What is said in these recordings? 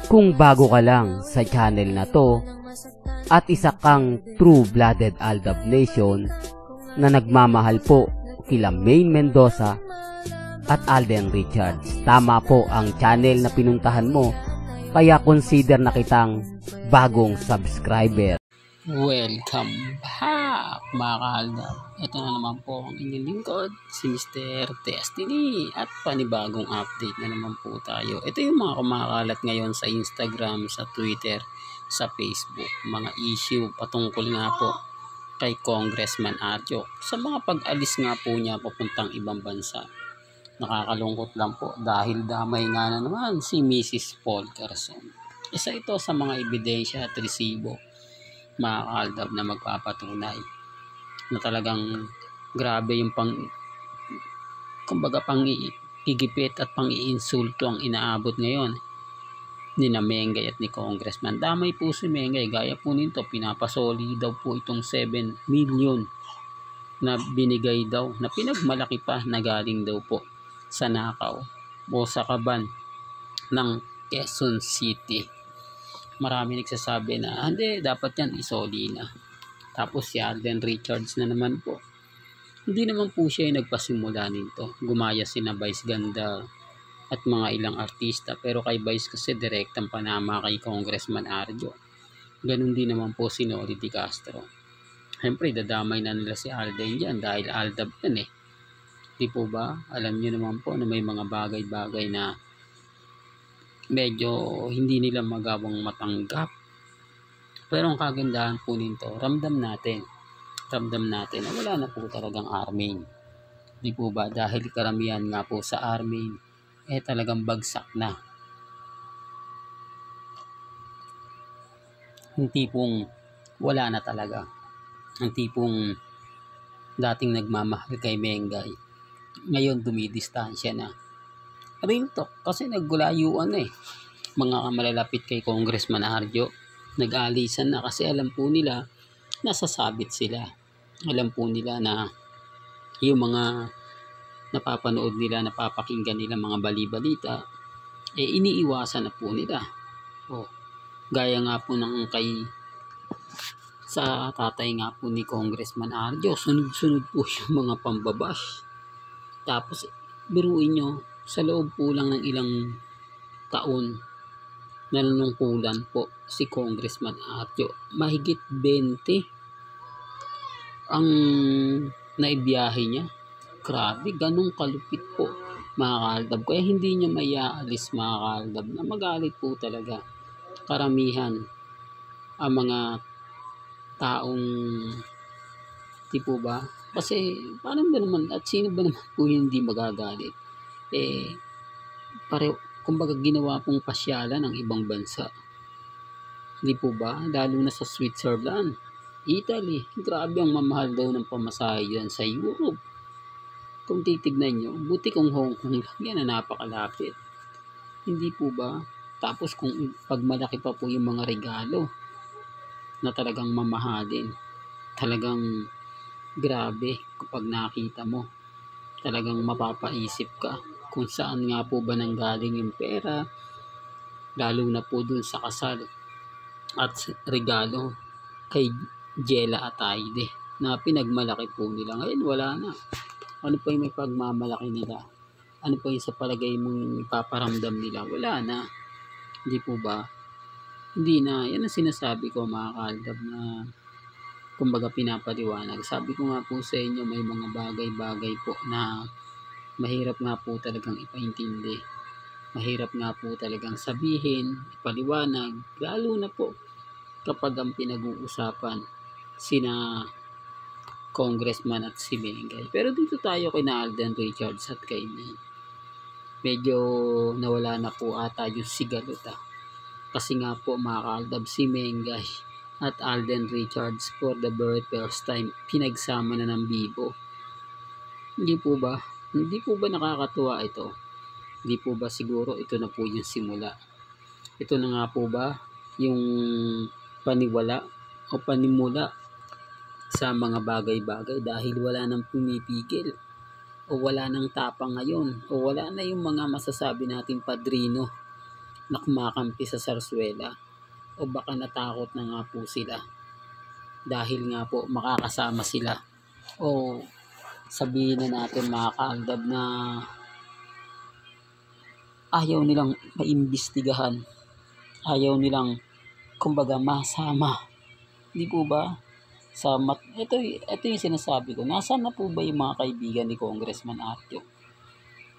Kung bago ka lang sa channel na to at isa kang true-blooded Aldab Nation na nagmamahal po kila Maine Mendoza at Alden Richards, tama po ang channel na pinuntahan mo, kaya consider na kitang bagong subscriber. Welcome back mga kaaldab. Ito na naman po ang inyong lingkod, si Mr. Destiny, at panibagong update na naman po tayo. Ito yung mga kumakalat ngayon sa Instagram, sa Twitter, sa Facebook, mga issue patungkol nga po kay Congressman Arjo sa mga pag-alis nga po niya papuntang ibang bansa. Nakakalungkot lang po dahil damay nga na naman si Mrs. Paul Carson. Isa ito sa mga ebidensya at resibo mga kaaldab na magpapatunay na talagang grabe yung kumbaga pang-igipit at pang-iinsulto ang inaabot ngayon ni na Mengay at ni Congressman. Damay po si Mengay, gaya po nito, pinapasoli daw po itong 7 million na binigay daw, na pinagmalaki pa na galing daw po sa nakaw o sa kaban ng Quezon City. Marami nagsasabi na hindi, dapat yan isoli na. Tapos si Alden Richards na naman po, hindi naman po siya yung nagpasimula nito. Gumaya sina Vice Ganda at mga ilang artista, pero kay Vice kasi direktang panama kay Congressman Arjo. Ganun din naman po si Noli Di Castro. Siyempre dadamay na nila si Alden dyan dahil Aldab yan eh. Di po ba? Alam nyo naman po na may mga bagay-bagay na medyo hindi nila magawang matanggap. Pero ang kagandahan po nito, ramdam natin na wala na po talagang Armin. Di po ba? Dahil karamihan nga po sa Armin talagang bagsak na. Yung tipong wala na talaga. Yung tipong dating nagmamahal kay Mengay, ngayon dumidistansya na. Real talk, kasi naggulayuan na mga malalapit kay Congressman Arjo, nag-aalisan na kasi alam po nila nasasabit sila. Alam po nila na yung mga napapanood nila, napapakinggan nila mga bali-balita, iniiwasan na po nila. Gaya nga po ng sa tatay nga po ni Congressman Arjo, sunod-sunod po yung mga pambabash. Tapos biruin nyo, sa loob po lang ng ilang taon, nanunungkulan po si Congressman Arjo. Mahigit 20 ang naibiyahe niya. Grabe, ganun kalupit po mga kaaldab. Kaya hindi niya maiaalis mga kaaldab na magalit po talaga karamihan ang mga taong di po ba? Kasi paano ba naman at sino ba naman po hindi magagalit? Kumbaga ginawa pong pasyalan ng ibang bansa. Di po ba? Lalo na sa Switzerland, Italy. Grabe ang mamahal daw ng pamasahe yan sa Europe. Kung titignan nyo, buti kung Hong Kong lang yan na napakalapit. Hindi po ba? Tapos kung pagmalaki pa po yung mga regalo na talagang mamahalin, talagang grabe kapag nakita mo, talagang mapapaisip ka kung saan nga po ba nanggaling yung pera, lalo na po dun sa kasal at regalo kay Jella Ataide na pinagmalaki po nila. Ngayon wala na. Ano pa yung may pagmamalaki nila? Ano pa yung sa palagay mong ipaparamdam nila? Wala na. Hindi po ba? Hindi na. Yan ang sinasabi ko mga kaaldab na kumbaga pinapaliwanag. Sabi ko nga po sa inyo, may mga bagay-bagay po na mahirap nga po talagang ipaintindi. Mahirap nga po talagang sabihin, ipaliwanag, lalo na po kapag ang pinag-uusapan sina Congressman at si Mengay. Pero dito tayo kay Alden Richards at kay Maine. Medyo nawala na po ata yung sigalot kasi nga po mga kaaldab, si Mengay at Alden Richards for the very first time pinagsama na ng Bibo. Hindi po ba? Hindi po ba nakakatuwa ito? Hindi po ba siguro ito na po yung simula? Ito na nga po ba yung paniwala o panimula sa mga bagay-bagay dahil wala nang pumipigil o wala nang tapang ngayon o wala na yung mga masasabi nating padrino na kumakampi sa Sarsuela, o baka natakot na nga po sila dahil nga po makakasama sila, o sabihin na natin mga kaaldab na ayaw nilang maimbestigahan, ayaw nilang kumbaga masama, di po ba? Ito yung sinasabi ko, nasaan na po ba yung mga kaibigan ni Congressman Arjo?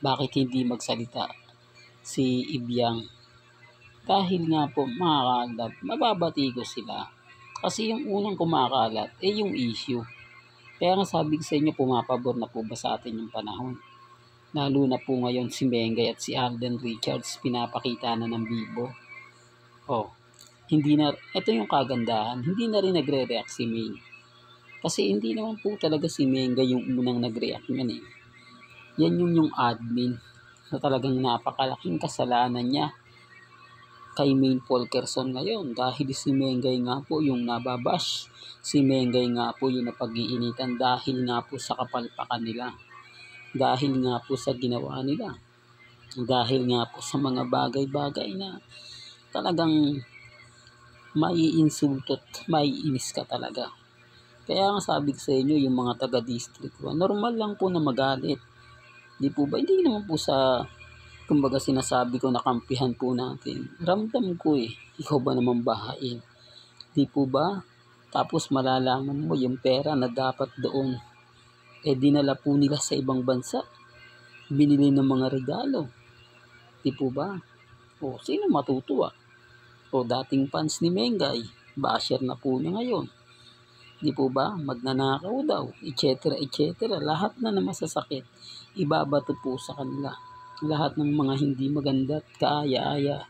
Bakit hindi magsalita si Ibiang? Dahil nga po mga kaaldab, mababati ko sila kasi yung unang kumakalat yung issue. Kaya nga sabi ko sa inyo, pumapabor na po ba sa atin yung panahon? Lalo na po ngayon si Mengay at si Alden Richards pinapakita na ng bibo. Ito yung kagandahan, hindi na rin nagre-react si May. Kasi hindi naman po talaga si Mengay yung unang nag-react yan eh. Yan yung admin na talagang napakalaking kasalanan niya kay Maine Fulkerson ngayon dahil si Mengay nga po yung nababash, si Mengay nga po yung napag-iinitan dahil nga po sa kapalpakan nila, dahil nga po sa ginawa nila, dahil nga po sa mga bagay-bagay na talagang maiinsultot, maiinis ka talaga. Kaya nga sabi ko sa inyo, yung mga taga-district 1, normal lang po na magalit. Di po ba? Hindi naman po sa kumbaga sinasabi ko na kampihan po natin. Ramdam ko ikaw ba naman bahain? Di po ba? Tapos malalaman mo yung pera na dapat doon dinala po nila sa ibang bansa. Binili ng mga regalo. Di po ba? Sino matutuwa? Dating fans ni Mengay, basher na po niya ngayon. Di po ba? Magnanakaw daw, etc. Lahat na masasakit, ibabato po sa kanila. Lahat ng mga hindi maganda at kaaya-aya,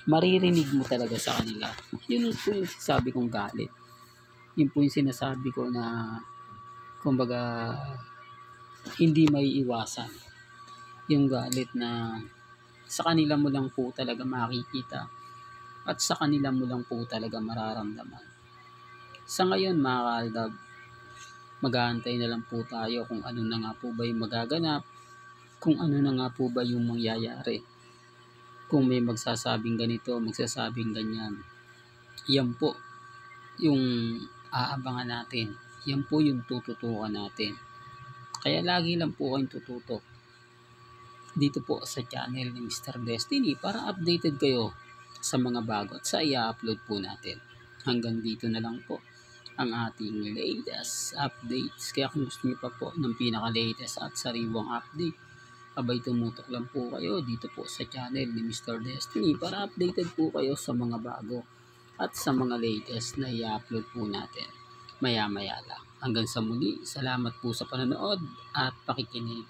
maririnig mo talaga sa kanila. Yun po yung sinasabi kong galit. Yun po yung sinasabi ko na kumbaga hindi may iwasan. Yung galit na sa kanila mo lang po talaga makikita at sa kanila mo lang po talaga mararamdaman. Sa ngayon mga kaaldab, mag-aantay na lang po tayo kung ano na nga po ba yung magaganap, kung ano na nga po ba yung mangyayari. Kung may magsasabing ganito, magsasabing ganyan. Yan po yung aabangan natin. Yan po yung tututukan natin. Kaya lagi lang po kayong tututok dito po sa channel ni Mr. Destiny para updated kayo sa mga bago at sa i-upload po natin. Hanggang dito na lang po ang ating latest updates. Kaya kung gusto niyo pa po ng pinaka-latest at sariwang update, abay tumutok lang po kayo dito po sa channel ni Mr. Destiny para updated po kayo sa mga bago at sa mga latest na i-upload po natin maya-maya lang. Hanggang sa muli, salamat po sa panonood at pakikinig.